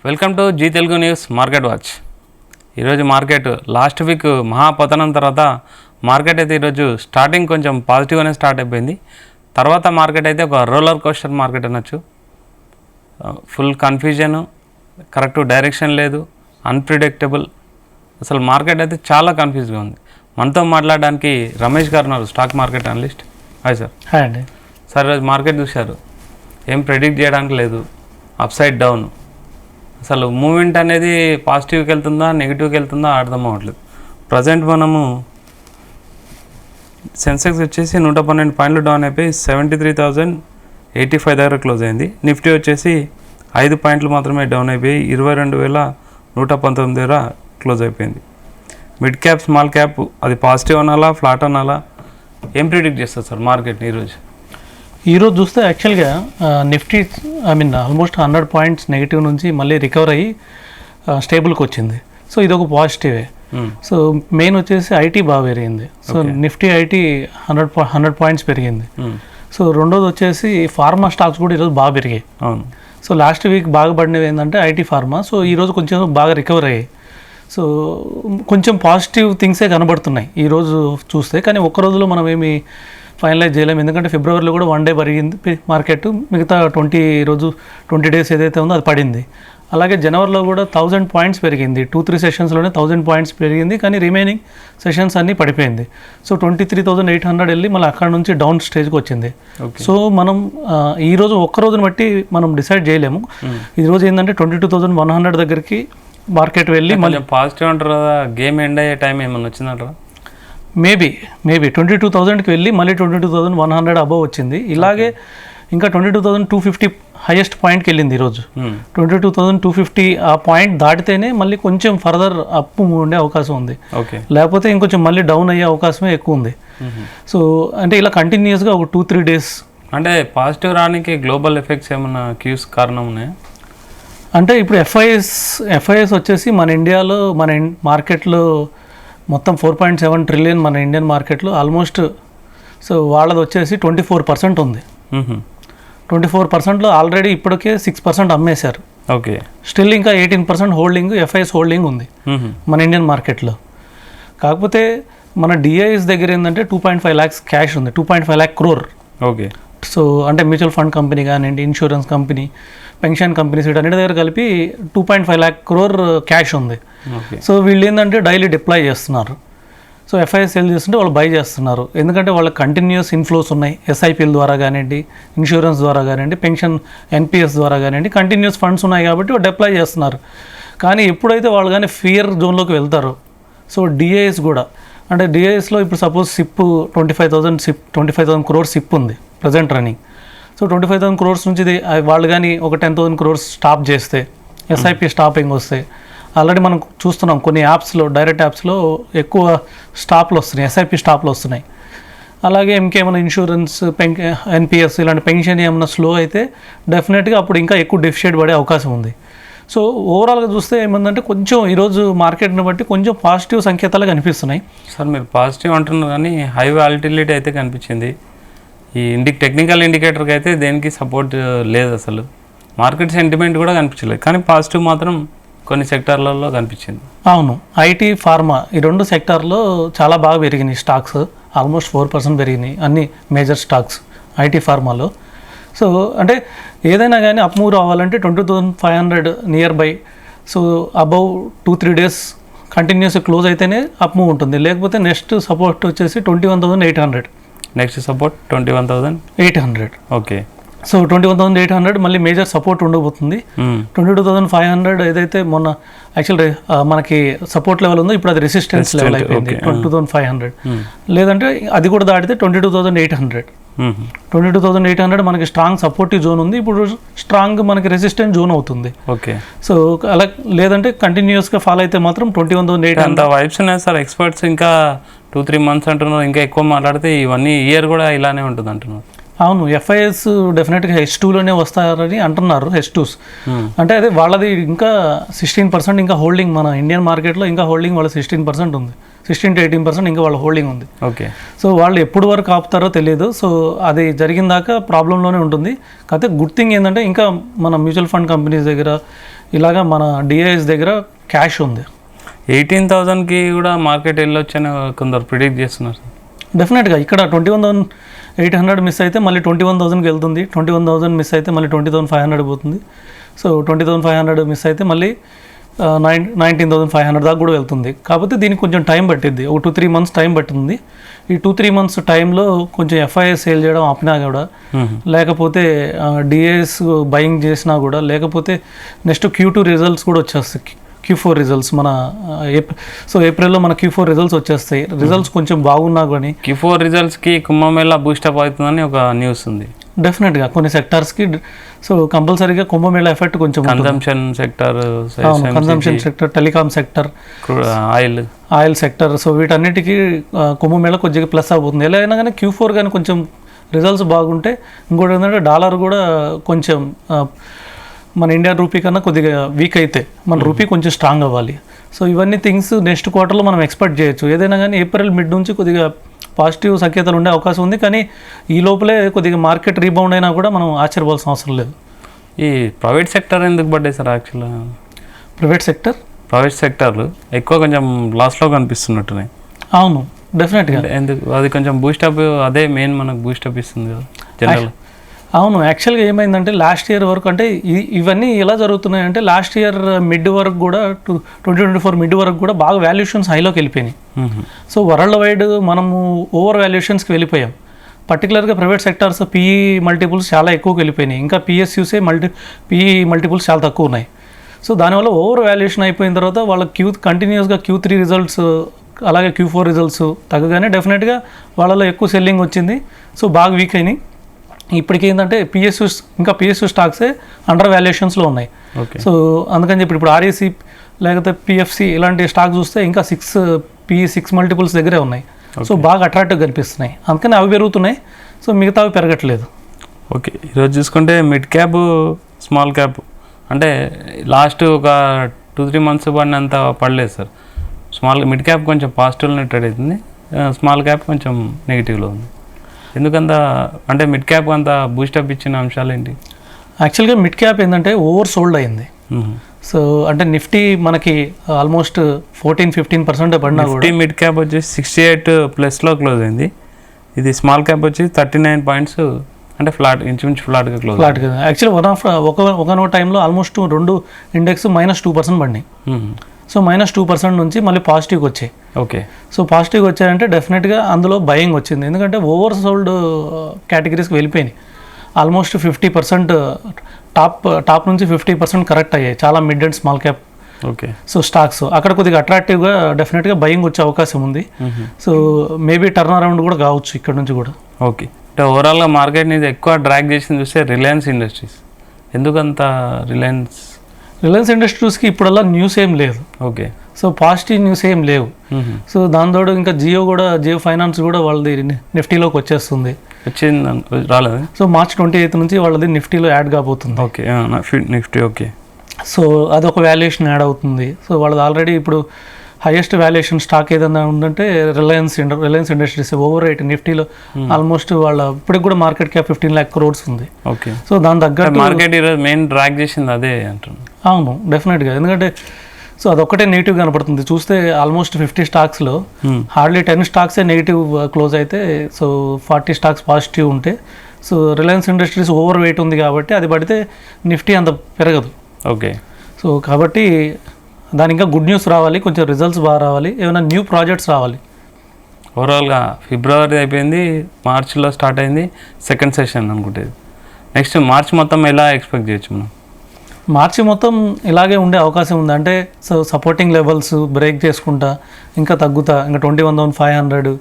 Welcome to Zee Telugu news market watch. ఈరోజు market last week మహాపతనం తర్వాత మార్కెట్ అయితే ఈరోజు స్టార్టింగ్ కొంచెం పాజిటివ్గానే స్టార్ట్ అయిపోయింది. తర్వాత మార్కెట్ అయితే ఒక రోలర్ కోస్టర్ మార్కెట్ అనొచ్చు. ఫుల్ కన్ఫ్యూజన్, కరెక్ట్ డైరెక్షన్ లేదు, అన్ప్రిడిక్టబుల్. అసలు మార్కెట్ అయితే చాలా కన్ఫ్యూజ్గా ఉంది. మనతో మాట్లాడడానికి రమేష్ గారు ఉన్నారు, stock market analyst. Hi sir. Hi అండి. సార్ ఈరోజు మార్కెట్ చూశారు, ఏం ప్రెడిక్ట్ చేయడానికి లేదు, అప్ సైడ్ డౌన్. అసలు మూమెంట్ అనేది పాజిటివ్కి వెళ్తుందా నెగిటివ్కి వెళ్తుందా అర్థం అవ్వట్లేదు. ప్రజెంట్ మనము సెన్సెక్స్ వచ్చేసి 112 పాయింట్లు డౌన్ అయిపోయి 73,085 దగ్గర క్లోజ్ అయింది. నిఫ్టీ వచ్చేసి 5 పాయింట్లు మాత్రమే డౌన్ అయిపోయి 22,119 దగ్గర క్లోజ్ అయిపోయింది. మిడ్ క్యాప్ స్మాల్ క్యాప్ అది పాజిటివ్ అనాలా ఫ్లాట్ అనాలా, ఏం ప్రిడిక్ట్ చేస్తారు సార్ మార్కెట్ని ఈరోజు చూస్తే యాక్చువల్గా నిఫ్టీ ఆల్మోస్ట్ 100 పాయింట్స్ నెగిటివ్ నుంచి మళ్ళీ రికవర్ అయ్యి స్టేబుల్కి వచ్చింది. సో ఇది ఒక పాజిటివే. సో మెయిన్ వచ్చేసి ఐటీ బాగా పెరిగింది. సో నిఫ్టీ ఐటీ 100 పాయింట్స్ పెరిగింది. సో రెండోది వచ్చేసి ఫార్మా స్టాక్స్ కూడా ఈరోజు బాగా పెరిగాయి. సో లాస్ట్ వీక్ బాగా పడినవి ఏంటంటే ఐటీ ఫార్మా. సో ఈరోజు కొంచెం బాగా రికవర్ అయ్యాయి. సో కొంచెం పాజిటివ్ థింగ్సే కనబడుతున్నాయి ఈరోజు చూస్తే. కానీ ఒక్క రోజులో మనం ఏమి ఫైనలైజ్ చేయలేము, ఎందుకంటే ఫిబ్రవరిలో కూడా 1 డే పెరిగింది మార్కెట్, మిగతా 20 డేస్ ఏదైతే ఉందో అది పడింది. అలాగే జనవరిలో కూడా 1000 పాయింట్స్ పెరిగింది. 2-3 సెషన్స్లోనే 1000 పాయింట్స్ పెరిగింది, కానీ రిమైనింగ్ సెషన్స్ అన్నీ పడిపోయింది. సో 23,800 వెళ్ళి మళ్ళీ అక్కడ నుంచి డౌన్ స్టేజ్కి వచ్చింది. సో మనం ఈరోజు ఒక్క రోజుని బట్టి మనం డిసైడ్ చేయలేము. ఈరోజు ఏంటంటే 22,100 దగ్గరికి మార్కెట్ వెళ్ళి మళ్ళీ పాజిటివ్ అంటారు కదా, గేమ్ ఎండ్ అయ్యే టైం ఏమన్నా వచ్చిందంటారా? మేబీ 22,000కి వెళ్ళి మళ్ళీ 22,100 అబవ్ వచ్చింది. ఇలాగే ఇంకా 22,250 హైయెస్ట్ పాయింట్కి వెళ్ళింది ఈరోజు. 22,250 ఆ పాయింట్ దాటితేనే మళ్ళీ కొంచెం ఫర్దర్ అప్ ఉండే అవకాశం ఉంది, లేకపోతే ఇంకొంచెం మళ్ళీ డౌన్ అయ్యే అవకాశమే ఎక్కువ ఉంది. సో అంటే ఇలా కంటిన్యూస్గా ఒక 2-3 డేస్. అంటే పాజిటివ్ రానికి గ్లోబల్ ఎఫెక్ట్స్ ఏమన్నా క్యూస్ కారణం ఉన్నాయా? అంటే ఇప్పుడు ఎఫ్ఐఎస్ వచ్చేసి మన ఇండియాలో మార్కెట్లో మొత్తం 4.7 ట్రిలియన్ మన ఇండియన్ మార్కెట్లో ఆల్మోస్ట్. సో వాళ్ళది వచ్చేసి 24% ఉంది. 24%లో ఆల్రెడీ ఇప్పటికే 6% అమ్మేశారు. ఓకే, స్టిల్ ఇంకా 18% హోల్డింగ్, ఎఫ్ఐఎస్ హోల్డింగ్ ఉంది మన ఇండియన్ మార్కెట్లో. కాకపోతే మన డిఐఎస్ దగ్గర ఏంటంటే 2.5 lakhs క్యాష్ ఉంది, 2.5 lakh crore. ఓకే. సో అంటే మ్యూచువల్ ఫండ్ కంపెనీ కానివ్వండి, ఇన్సూరెన్స్ కంపెనీ, పెన్షన్ కంపెనీస్ వీటన్నిటి దగ్గర కలిపి 2.5 lakh crore క్యాష్ ఉంది. సో వీళ్ళు ఏంటంటే డైలీ డిప్లాయ్ చేస్తున్నారు. సో ఎఫ్ఐఎస్ సెల్ చేస్తుంటే వాళ్ళు బై చేస్తున్నారు, ఎందుకంటే వాళ్ళకి కంటిన్యూస్ ఇన్ఫ్లోస్ ఉన్నాయి. ఎస్ఐపిఎల్ ద్వారా కానివ్వండి, ఇన్సూరెన్స్ ద్వారా కానివ్వండి, పెన్షన్ ఎన్పిఎస్ ద్వారా కానివ్వండి, కంటిన్యూస్ ఫండ్స్ ఉన్నాయి కాబట్టి వాళ్ళు డిప్లాయ్ చేస్తున్నారు. కానీ ఎప్పుడైతే వాళ్ళు కానీ ఫియర్ జోన్లోకి వెళ్తారో, సో డిఐఎస్ కూడా అంటే డిఐఎస్లో ఇప్పుడు సపోజ్ సిప్ 25,000 crores సిప్ ఉంది ప్రజెంట్ రన్నింగ్. సో 25,000 crores నుంచి వాళ్ళు కానీ ఒక 10,000 crores స్టాప్ చేస్తే, ఎస్ఐపి స్టాపింగ్ వస్తే, ఆల్రెడీ మనం చూస్తున్నాం కొన్ని యాప్స్లో, డైరెక్ట్ యాప్స్లో ఎక్కువ స్టాప్లు వస్తున్నాయి, ఎస్ఐపి స్టాప్లు వస్తున్నాయి. అలాగే ఇంకేమైనా ఇన్సూరెన్స్, ఎన్పిఎస్ ఇలాంటి పెన్షన్ ఏమైనా స్లో అయితే డెఫినెట్గా అప్పుడు ఇంకా ఎక్కువ డెఫిషియేట్ పడే అవకాశం ఉంది. సో ఓవరాల్గా చూస్తే ఏమందంటే కొంచెం ఈరోజు మార్కెట్ని బట్టి కొంచెం పాజిటివ్ సంకేతాలు కనిపిస్తున్నాయి. సార్ మీరు పాజిటివ్ అంటున్నారు కానీ హై వాలిటిలిటీ అయితే కనిపించింది. ఈ టెక్నికల్ ఇండికేటర్కి అయితే దేనికి సపోర్ట్ లేదు, అసలు మార్కెట్ సెంటిమెంట్ కూడా కనిపించలేదు. కానీ పాజిటివ్ మాత్రం కొన్ని సెక్టార్లలో కనిపించింది. అవును, ఐటీ ఫార్మా ఈ 2 సెక్టార్లో చాలా బాగా పెరిగినాయి స్టాక్స్, ఆల్మోస్ట్ 4% పెరిగినాయి అన్ని మేజర్ స్టాక్స్ ఐటీ ఫార్మాలో. సో అంటే ఏదైనా కానీ అప్ మూవ్ రావాలంటే 20,500 near by. So above 2-3 days continuous close అయితేనే అప్ మూవ్ ఉంటుంది, లేకపోతే నెక్స్ట్ సపోర్ట్ వచ్చేసి 21,800. Next support 21,800. ఓకే. సో 21,800 మళ్ళీ మేజర్ సపోర్ట్ ఉండబోతుంది. 22,500 ఏదైతే మొన్న యాక్చువల్ మనకి సపోర్ట్ లెవెల్ ఉందో ఇప్పుడు అది రెసిస్టెన్స్ లెవెల్ అయిపోయింది 22,500. లేదంటే అది కూడా దాటితే 22,800. 22,800 మనకి స్ట్రాంగ్ సపోర్టివ్ జోన్ ఉంది, ఇప్పుడు స్ట్రాంగ్ మనకి రెసిస్టెంట్ జోన్ అవుతుంది. ఓకే. సో అలా లేదంటే కంటిన్యూస్గా ఫాలో అయితే మాత్రం 21,800. అంత వైబ్స్ ఉన్నాయి సార్. ఎక్స్పర్ట్స్ ఇంకా 2-3 months అంటున్నారు, ఇంకా ఎక్కువ మాట్లాడితే ఇవన్నీ ఇయర్ కూడా ఇలానే ఉంటుంది అంటున్నారు. అవును, ఎఫ్ఐఎస్ డెఫినెట్గా H2లోనే వస్తారని అంటున్నారు. H2s అంటే అదే వాళ్ళది ఇంకా 16% ఇంకా హోల్డింగ్, మన ఇండియన్ మార్కెట్లో ఇంకా హోల్డింగ్ వాళ్ళ 16% ఉంది. 16 to 18% ఇంకా వాళ్ళ హోల్డింగ్ ఉంది. ఓకే. సో వాళ్ళు ఎప్పుడు వరకు ఆపుతారో తెలియదు. సో అది జరిగిన దాకా ప్రాబ్లంలోనే ఉంటుంది. కాకపోతే గుడ్ థింగ్ ఏంటంటే ఇంకా మన మ్యూచువల్ ఫండ్ కంపెనీస్ దగ్గర ఇలాగా మన డిఐఎస్ దగ్గర క్యాష్ ఉంది. 18,000కి కూడా మార్కెట్ వెళ్ళొచ్చని కొందరు ప్రిడిక్ట్ చేస్తున్నారు. డెఫినెట్గా ఇక్కడ 21,800 మిస్ అయితే మళ్ళీ 21,000కి వెళ్తుంది. 21,000 మిస్ అయితే మళ్ళీ 20,500 పోతుంది. సో 20,500 మిస్ అయితే మళ్ళీ 19,500 దాకా కూడా వెళ్తుంది. కాకపోతే దీనికి కొంచెం టైం పట్టిద్ది, ఒక 2-3 మంత్స్ టైం పట్టింది. ఈ 2-3 మంత్స్ టైంలో కొంచెం ఎఫ్ఐఎస్ సేల్ చేయడం ఆపినా కూడా, లేకపోతే డిఏఎస్ బయింగ్ చేసినా కూడా, లేకపోతే నెక్స్ట్ Q2 రిజల్ట్స్ కూడా వచ్చేస్తాయి. Q4 రిజల్ట్స్ మన ఏప్రిల్లో మన Q4 రిజల్ట్స్ వచ్చేస్తాయి. రిజల్ట్స్ కొంచెం బాగున్నా కానీ Q4 రిజల్ట్స్కి కుంభమేళా బూస్టప్ అవుతుందని ఒక న్యూస్ ఉంది. డెఫినెట్గా కొన్ని సెక్టార్స్కి సో కంపల్సరీగా కుంభమేళా ఎఫెక్ట్ కొంచెం consumption sector, telecom sector, oil sector, so వీటన్నిటికీ కుంభమేళా కొద్దిగా ప్లస్ అవుతుంది. ఎలా అయినా కానీ Q4 కానీ కొంచెం రిజల్ట్స్ బాగుంటే, ఇంకోటి ఏంటంటే డాలర్ కూడా కొంచెం మన ఇండియన్ రూపీ కన్నా కొద్దిగా వీక్ అయితే మన రూపీ కొంచెం స్ట్రాంగ్ అవ్వాలి. సో ఇవన్నీ థింగ్స్ నెక్స్ట్ క్వార్టర్లో మనం ఎక్స్పెక్ట్ చేయొచ్చు. ఏదైనా కానీ ఏప్రిల్ మిడ్ నుంచి కొద్దిగా పాజిటివ్ సంకేతాలు ఉండే అవకాశం ఉంది. కానీ ఈ లోపలే కొద్దిగా మార్కెట్ రీబౌండ్ అయినా కూడా మనం ఆశ్చర్యపోవాల్సిన అవసరం లేదు. ఈ ప్రైవేట్ సెక్టర్ ఎందుకు పడ్డాయి సార్? యాక్చువల్గా ప్రైవేట్ సెక్టర్లు ఎక్కువ కొంచెం లాస్లో కనిపిస్తున్నట్టున్నాయి. అవును, డెఫినెట్గా. ఎందుకు? అది కొంచెం బూస్టప్, అదే మెయిన్ మనకు బూస్టప్ ఇస్తుంది కదా జనరల్. అవును, యాక్చువల్గా ఏమైందంటే లాస్ట్ ఇయర్ వరకు, అంటే ఇవన్నీ ఎలా జరుగుతున్నాయంటే లాస్ట్ ఇయర్ మిడ్ వరకు కూడా 2024 మిడ్ వరకు కూడా బాగా వాల్యుయేషన్స్ హైలోకి వెళ్ళిపోయినాయి. సో వరల్డ్ వైడ్ మనము ఓవర్ వాల్యుయేషన్స్కి వెళ్ళిపోయాం. పర్టికులర్గా ప్రైవేట్ సెక్టార్స్ PE మల్టిపుల్స్ చాలా ఎక్కువకి వెళ్ళిపోయినాయి. ఇంకా PSUసే PE మల్టిపుల్స్ చాలా తక్కువ ఉన్నాయి. సో దానివల్ల ఓవర్ వాల్యుయేషన్ అయిపోయిన తర్వాత వాళ్ళ కంటిన్యూస్గా Q3 రిజల్ట్స్ అలాగే Q4 రిజల్ట్స్ తగ్గగానే డెఫినెట్గా వాళ్ళలో ఎక్కువ సెల్లింగ్ వచ్చింది. సో బాగా వీక్ అయినాయి. ఇప్పటికి ఏంటంటే PSU స్టాక్సే అండర్ వాల్యుయేషన్స్లో ఉన్నాయి. సో అందుకని చెప్పి ఇప్పుడు REC లేకపోతే PFC ఇలాంటి స్టాక్ చూస్తే ఇంకా 6 మల్టిపుల్స్ దగ్గరే ఉన్నాయి. సో బాగా అట్రాక్టివ్ కనిపిస్తున్నాయి. అందుకని అవి పెరుగుతున్నాయి. సో మిగతావి పెరగట్లేదు. ఓకే. ఈరోజు చూసుకుంటే మిడ్ క్యాప్, స్మాల్ క్యాప్ అంటే లాస్ట్ ఒక 2-3 మంత్స్ పడినంత పడలేదు సార్. మిడ్ క్యాప్ కొంచెం పాజిటివ్లో ట్రేడ్ అవుతుంది, స్మాల్ క్యాప్ కొంచెం నెగిటివ్లో ఉంది. ఎందుకంత అంటే మిడ్ క్యాప్ అంత బూస్టప్ ఇచ్చిన అంశాలు ఏంటి? యాక్చువల్గా మిడ్ క్యాప్ ఏంటంటే ఓవర్ సోల్డ్ అయింది. సో అంటే నిఫ్టీ మనకి ఆల్మోస్ట్ 14-15% పడినా కూడా మిడ్ క్యాప్ వచ్చేసి 68+ క్లోజ్ అయింది. ఇది స్మాల్ క్యాప్ వచ్చి 39 పాయింట్స్, అంటే ఇంచుమించు ఫ్లాట్గా క్లోజ్. యాక్చువల్లీ ఒకనొక టైంలో ఆల్మోస్ట్ 2 ఇండెక్స్ -2% పడినాయి. సో -2% నుంచి మళ్ళీ పాజిటివ్కి వచ్చాయి. ఓకే. సో పాజిటివ్గా వచ్చాయంటే డెఫినెట్గా అందులో బయింగ్ వచ్చింది. ఎందుకంటే ఓవర్ సోల్డ్ కేటగిరీస్కి వెళ్ళిపోయినాయి. ఆల్మోస్ట్ 50% టాప్ నుంచి 50% కరెక్ట్ అయ్యాయి చాలా mid and small cap. Okay. So stocks అక్కడ కొద్దిగా అట్రాక్టివ్గా డెఫినెట్గా బయింగ్ వచ్చే అవకాశం ఉంది. సో మేబీ టర్న్ అరౌండ్ కూడా కావచ్చు ఇక్కడ నుంచి కూడా. ఓకే. అంటే ఓవరాల్గా మార్కెట్ని ఎక్కువ డ్రాగ్ చేసింది చూస్తే రిలయన్స్ ఇండస్ట్రీస్. ఎందుకంత రిలయన్స్ ఇండస్ట్రీస్కి ఇప్పుడల్లా న్యూస్ ఏం లేదు. ఓకే. సో పాజిటివ్ న్యూస్ ఏం లేవు. సో దాంతో ఇంకా జియో ఫైనాన్స్ కూడా వాళ్ళది నిఫ్టీలోకి వచ్చేస్తుంది. రాలేదు. సో March 28 నుంచి వాళ్ళది నిఫ్టీలో యాడ్ కాబోతుంది. ఓకే. నిఫ్టీ. ఓకే. సో అదొక వాల్యుయేషన్ యాడ్ అవుతుంది. సో వాళ్ళది ఆల్రెడీ ఇప్పుడు హైయెస్ట్ వాల్యుయేషన్ స్టాక్ ఏదైనా ఉందంటే రిలయన్స్ ఇండస్ట్రీస్ ఓవర్ రేట్ నిఫ్టీలో ఆల్మోస్ట్ వాళ్ళ ఇప్పటికి కూడా మార్కెట్ క్యాప్ 15 lakh crores ఉంది. ఓకే. సో దాని తగ్గట్టు మార్కెట్ ఈరోజు మెయిన్ డ్రాగ్ చేసింది అదే అంటున్నాను. అవును, డెఫినెట్గా. ఎందుకంటే సో అదొక్కటే నెగిటివ్ కనపడుతుంది. చూస్తే ఆల్మోస్ట్ 50 స్టాక్స్లో హార్డ్లీ 10 స్టాక్సే నెగిటివ్ క్లోజ్ అయితే, సో 40 స్టాక్స్ పాజిటివ్ ఉంటే, so Reliance industries over weight ఉంది కాబట్టి అది పడితే నిఫ్టీ అంత పెరగదు. ఓకే. సో కాబట్టి దానికి ఇంకా గుడ్ న్యూస్ రావాలి, కొంచెం రిజల్ట్స్ బాగా రావాలి, ఏమైనా న్యూ ప్రాజెక్ట్స్ రావాలి. ఓవరాల్గా ఫిబ్రవరి అయిపోయింది, మార్చిలో స్టార్ట్ అయింది సెకండ్ సెషన్ అనుకుంటే. నెక్స్ట్ మార్చ్ మొత్తం ఎలా ఎక్స్పెక్ట్ చేయొచ్చు మనం? మార్చి మొత్తం ఇలాగే ఉండే అవకాశం ఉంది. అంటే సో సపోర్టింగ్ లెవెల్స్ బ్రేక్ చేసుకుంటా ఇంకా తగ్గుతా, ఇంకా 21,500,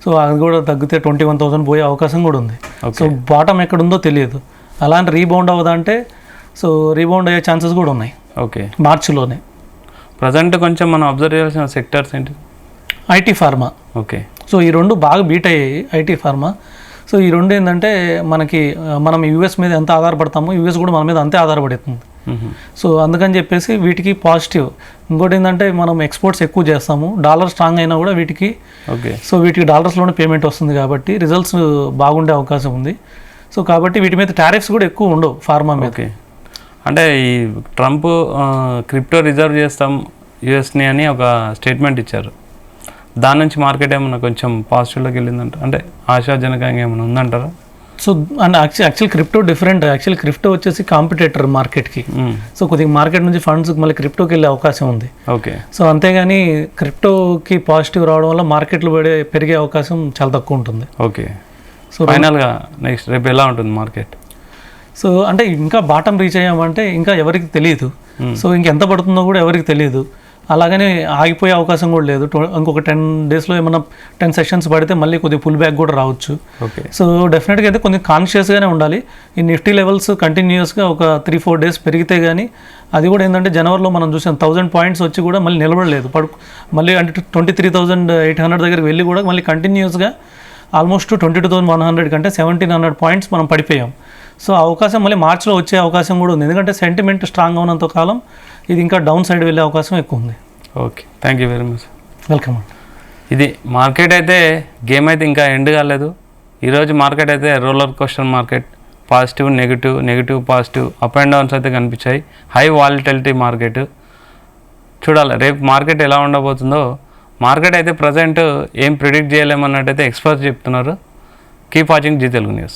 సో అది కూడా తగ్గితే 21,000 పోయే అవకాశం కూడా ఉంది. సో బాటమ్ ఎక్కడ ఉందో తెలియదు. అలాంటి రీబౌండ్ అవ్వదంటే సో రీబౌండ్ అయ్యే ఛాన్సెస్ కూడా ఉన్నాయి. ఓకే. మార్చిలోనే. ప్రజెంట్ కొంచెం మనం అబ్జర్వ్ చేయాల్సిన సెక్టర్స్ ఏంటి? IT pharma. ఓకే. సో ఈ రెండు బాగా బీట్ అయ్యాయి, IT ఫార్మా. సో ఈ రెండు ఏంటంటే మనం US మీద ఎంత ఆధారపడతామో US కూడా మన మీద అంతే ఆధారపడుతుంది. సో అందుకని చెప్పేసి వీటికి పాజిటివ్. ఇంకోటి ఏంటంటే మనం ఎక్స్పోర్ట్స్ ఎక్కువ చేస్తాము, డాలర్ స్ట్రాంగ్ అయినా కూడా వీటికి ఓకే. సో వీటికి డాలర్స్లోనే పేమెంట్ వస్తుంది కాబట్టి రిజల్ట్స్ బాగుండే అవకాశం ఉంది. సో కాబట్టి వీటి మీద టారిఫ్స్ కూడా ఎక్కువ ఉండవు ఫార్మా మీద. ఓకే. అంటే ఈ ట్రంప్ క్రిప్టో రిజర్వ్ చేస్తాం యుఎస్ని అని ఒక స్టేట్మెంట్ ఇచ్చారు. దాని నుంచి మార్కెట్ ఏమన్నా కొంచెం పాజిటివ్లోకి వెళ్ళిందంట, అంటే ఆశాజనకంగా ఏమైనా ఉందంటారా? So and actual crypto different. Actual crypto వచ్చేసి కాంపిటేటర్ మార్కెట్కి. సో కొద్దిగా మార్కెట్ నుంచి ఫండ్స్ మళ్ళీ క్రిప్టోకి వెళ్ళే అవకాశం ఉంది. ఓకే. సో అంతేగాని క్రిప్టోకి పాజిటివ్ రావడం వల్ల మార్కెట్లు పెరిగే అవకాశం చాలా తక్కువ ఉంటుంది. ఓకే. సో ఫైనల్గా నెక్స్ట్ రేపు ఎలా ఉంటుంది మార్కెట్? సో అంటే ఇంకా బాటం రీచ్ అయ్యామంటే ఇంకా ఎవరికి తెలియదు. సో ఇంకెంత పడుతుందో కూడా ఎవరికి తెలియదు. అలాగనే ఆగిపోయే అవకాశం కూడా లేదు. ఇంకొక 10 డేస్లో ఏమైనా 10 సెషన్స్ పడితే మళ్ళీ కొద్దిగా పుల్ బ్యాక్ కూడా రావచ్చు. ఓకే. సో డెఫినెట్గా అయితే కొంచెం కాన్షియస్గానే ఉండాలి. ఈ నిఫ్టీ లెవెల్స్ కంటిన్యూస్గా ఒక 3-4 డేస్ పెరిగితే కానీ, అది కూడా ఏంటంటే జనవరిలో మనం చూసాం 1000 పాయింట్స్ వచ్చి కూడా మళ్ళీ నిలబడలేదు. మళ్ళీ అంటే 23,800 దగ్గరికి వెళ్ళి కూడా మళ్ళీ కంటిన్యూస్గా ఆల్మోస్ట్ 22,100 కంటే 1,700 పాయింట్స్ మనం పడిపోయాం. సో అవకాశం మళ్ళీ మార్చిలో వచ్చే అవకాశం కూడా ఉంది, ఎందుకంటే సెంటిమెంట్ స్ట్రాంగ్గా ఉన్నంత కాలం ఇది ఇంకా డౌన్ సైడ్ వెళ్ళే అవకాశం ఎక్కువ ఉంది. Okay, thank you very much. Welcome అండి. ఇది మార్కెట్ అయితే గేమ్ అయితే ఇంకా ఎండ్ కాలేదు. ఈరోజు మార్కెట్ అయితే roller coaster market, positive negative, negative positive, up and downs అయితే కనిపించాయి. High volatility market. చూడాలి రేపు మార్కెట్ ఎలా ఉండబోతుందో. మార్కెట్ అయితే ప్రజెంట్ ఏం ప్రిడిక్ట్ చేయలేమన్నట్టయితే ఎక్స్పర్ట్స్ చెప్తున్నారు. Keep watching Zee Telugu news.